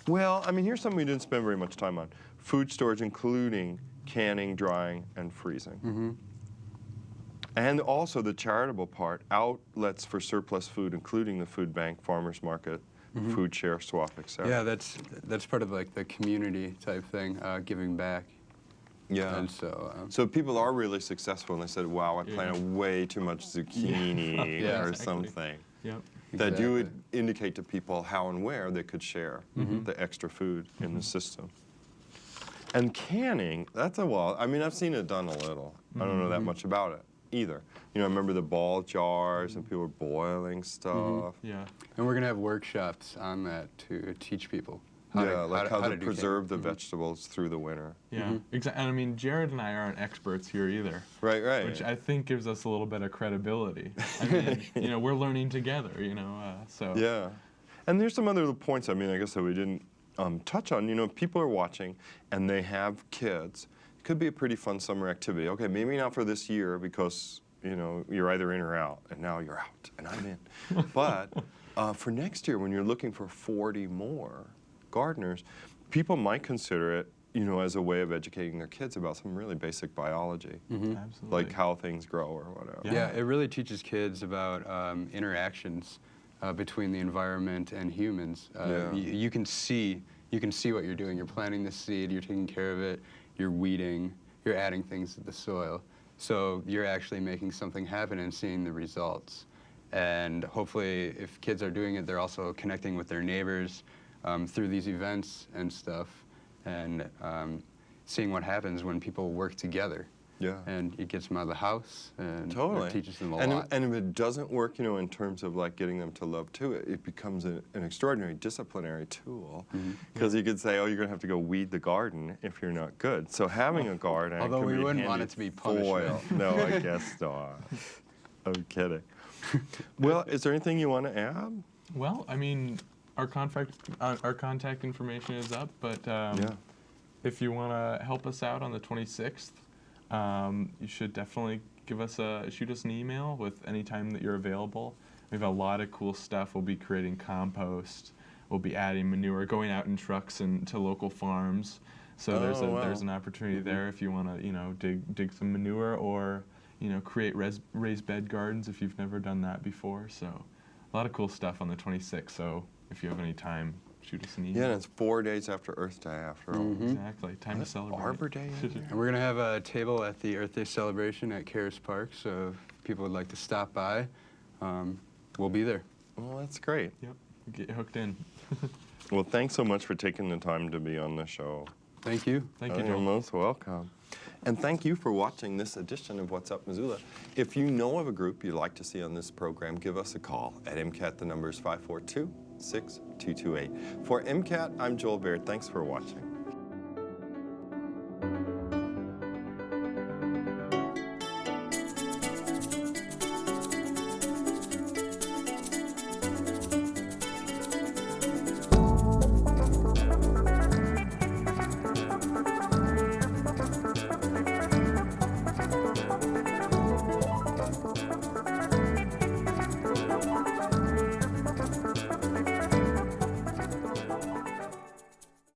Well, I mean, here's something we didn't spend very much time on. Food storage, including canning, drying, and freezing. And also the charitable part, outlets for surplus food, including the food bank, farmers market, food share swap, etc. Yeah, that's part of like the community type thing, giving back. Yeah. And so, So people are really successful, and they said, wow, I planted way too much zucchini Yeah, or exactly. something. Yep. That you would indicate to people how and where they could share the extra food in the system. And canning, that's I mean, I've seen it done a little. I don't know that much about it either. You know, I remember the ball jars and people were boiling stuff. Yeah. and we're gonna have workshops on that to teach people how How to do preserve the vegetables through the winter. Yeah. Exactly. And I mean, Jared and I aren't experts here either. Right, right. Which I think gives us a little bit of credibility. I mean, you know, we're learning together, you know, so. Yeah. And there's some other points, I mean, I guess that we didn't touch on. You know, if people are watching and they have kids, it could be a pretty fun summer activity. Okay, maybe not for this year because, you know, you're either in or out, and now you're out, and I'm in. But for next year, when you're looking for 40 more gardeners, people might consider it, you know, as a way of educating their kids about some really basic biology, Absolutely. like how things grow or whatever. Yeah, it really teaches kids about interactions between the environment and humans. You can see what you're doing. You're planting the seed, you're taking care of it, you're weeding, you're adding things to the soil. So you're actually making something happen and seeing the results. And hopefully, if kids are doing it, they're also connecting with their neighbors through these events and stuff, and seeing what happens when people work together. Yeah. And it gets them out of the house, and Totally. it teaches them a and lot. And if it doesn't work, you know, in terms of like getting them to love to it, it becomes an extraordinary disciplinary tool. Because you could say, oh, you're going to have to go weed the garden if you're not good. So having a garden Although can we be wouldn't want handy it to be punishment. foil. No, I guess not. I'm kidding. Well, is there anything you want to add? Well, I mean, our contact information is up, but if you want to help us out on the 26th, you should definitely shoot us an email with any time that you're available. We have a lot of cool stuff. We'll be creating compost. We'll be adding manure, going out in trucks and to local farms. So there's an opportunity there if you want to, you know, dig some manure, or, you know, create raised bed gardens if you've never done that before. So a lot of cool stuff on the 26th. So if you have any time, shoot us an email. Yeah, and it's 4 days after Earth Day after all. Exactly. Time to celebrate. Arbor Day? And we're going to have a table at the Earth Day celebration at Karis Park, so if people would like to stop by, we'll be there. Well, that's great. Yep. Get hooked in. Well, thanks so much for taking the time to be on the show. Thank you. Thank you, You're Joel. most welcome. And thank you for watching this edition of What's Up Missoula. If you know of a group you'd like to see on this program, give us a call at MCAT. The number is 542-6228. For MCAT, I'm Joel Baird. Thanks for watching.